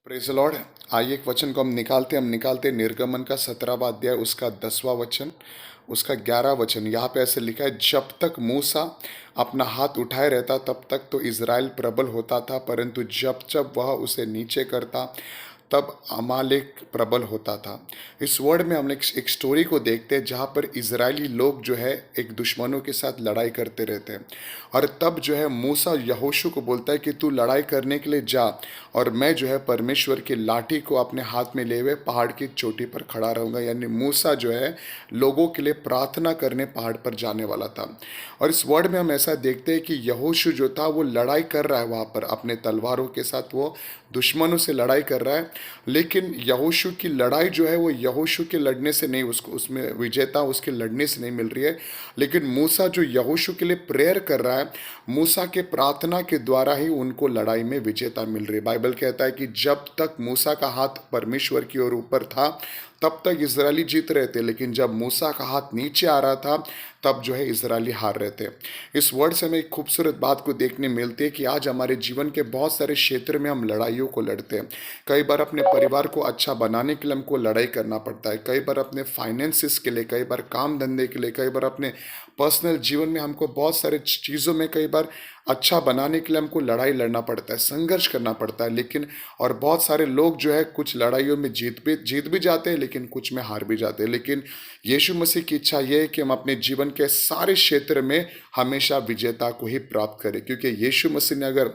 Praise the Lord. आइए एक वचन को हम निकालते निर्गमन का 17वां अध्याय उसका 10वां वचन, उसका 11वां वचन। यहाँ पे ऐसे लिखा है, जब तक मूसा अपना हाथ उठाए रहता तब तक तो इज़राइल प्रबल होता था, परंतु जब जब वह उसे नीचे करता तब अमालेक प्रबल होता था। इस वर्ड में हम एक स्टोरी को देखते हैं जहाँ पर इजरायली लोग जो है एक दुश्मनों के साथ लड़ाई करते रहते हैं, और तब जो है मूसा यहोशू को बोलता है कि तू लड़ाई करने के लिए जा, और मैं जो है परमेश्वर की लाठी को अपने हाथ में ले हुए पहाड़ की चोटी पर खड़ा रहूँगा। यानी मूसा जो है लोगों के लिए प्रार्थना करने पहाड़ पर जाने वाला था। और इस वर्ड में हम ऐसा देखते हैं कि यहोशू जो था वो लड़ाई कर रहा है वहाँ पर अपने तलवारों के साथ, वो दुश्मनों से लड़ाई कर रहा है। लेकिन यहोशू की लड़ाई जो है वो यहोशू के लड़ने से नहीं, उसको उसमें विजेता उसके लड़ने से नहीं मिल रही है, लेकिन मूसा जो यहोशू के लिए प्रेयर कर रहा है, मूसा के प्रार्थना के द्वारा ही उनको लड़ाई में विजेता मिल रही है। बाइबल कहता है कि जब तक मूसा का हाथ परमेश्वर की ओर ऊपर था तब तक इजरायली जीत रहे थे, लेकिन जब मूसा का हाथ नीचे आ रहा था तब जो है इजरायली हार रहे थे। इस वर्ड से हमें एक खूबसूरत बात को देखने मिलती है कि आज हमारे जीवन के बहुत सारे क्षेत्र में हम लड़ाइयों को लड़ते हैं। कई बार अपने परिवार को अच्छा बनाने के लिए हमको लड़ाई करना पड़ता है, कई बार अपने फाइनेंसिस के लिए, कई बार काम धंधे के लिए, कई बार अपने पर्सनल जीवन में हमको बहुत सारे चीज़ों में कई बार अच्छा बनाने के लिए हमको लड़ाई लड़ना पड़ता है, संघर्ष करना पड़ता है। लेकिन और बहुत सारे लोग जो है कुछ लड़ाइयों में जीत भी जाते हैं, लेकिन कुछ में हार भी जाते हैं। लेकिन यीशु मसीह की इच्छा यह है कि हम अपने जीवन के सारे क्षेत्र में हमेशा विजेता को ही प्राप्त करें, क्योंकि यीशु मसीह ने अगर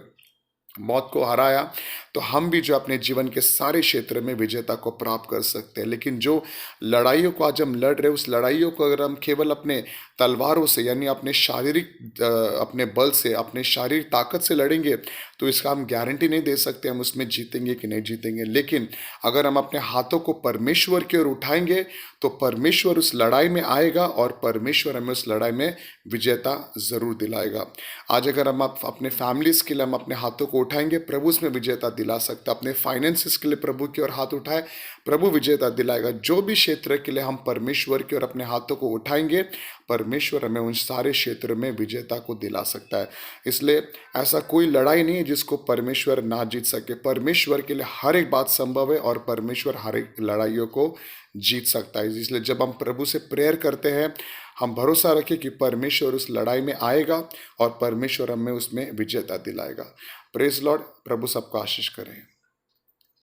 मौत को हराया तो हम भी जो अपने जीवन के सारे क्षेत्र में विजेता को प्राप्त कर सकते हैं। लेकिन जो लड़ाइयों को आज हम लड़ रहे हैं, उस लड़ाइयों को अगर हम केवल अपने तलवारों से यानी अपने शारीरिक अपने बल से, अपने शारीरिक ताकत से लड़ेंगे तो इसका हम गारंटी नहीं दे सकते हम उसमें जीतेंगे कि नहीं जीतेंगे। लेकिन अगर हम अपने हाथों को परमेश्वर की ओर उठाएंगे तो परमेश्वर उस लड़ाई में आएगा और परमेश्वर हमें उस लड़ाई में विजेता जरूर दिलाएगा। आज अगर हम अपने फैमिलीज के लिए हम अपने हाथों को उठाएंगे, प्रभु उसमें विजेता दिला सकता। अपने फाइनेंसिस के लिए प्रभु की ओर हाथ उठाए, प्रभु विजेता दिलाएगा। जो भी क्षेत्र के लिए हम परमेश्वर की ओर अपने हाथों को उठाएंगे, परमेश्वर हमें उन सारे क्षेत्र में विजेता को दिला सकता है। इसलिए ऐसा कोई लड़ाई नहीं है जिसको परमेश्वर ना जीत सके। परमेश्वर के लिए हर एक बात संभव है और परमेश्वर हर एक लड़ाइयों को जीत सकता है। इसलिए जब हम प्रभु से प्रेयर करते हैं, हम भरोसा रखें कि परमेश्वर उस लड़ाई में आएगा और परमेश्वर हमें उसमें विजेता दिलाएगा। Praise Lord. प्रभु सबको आशीष करें।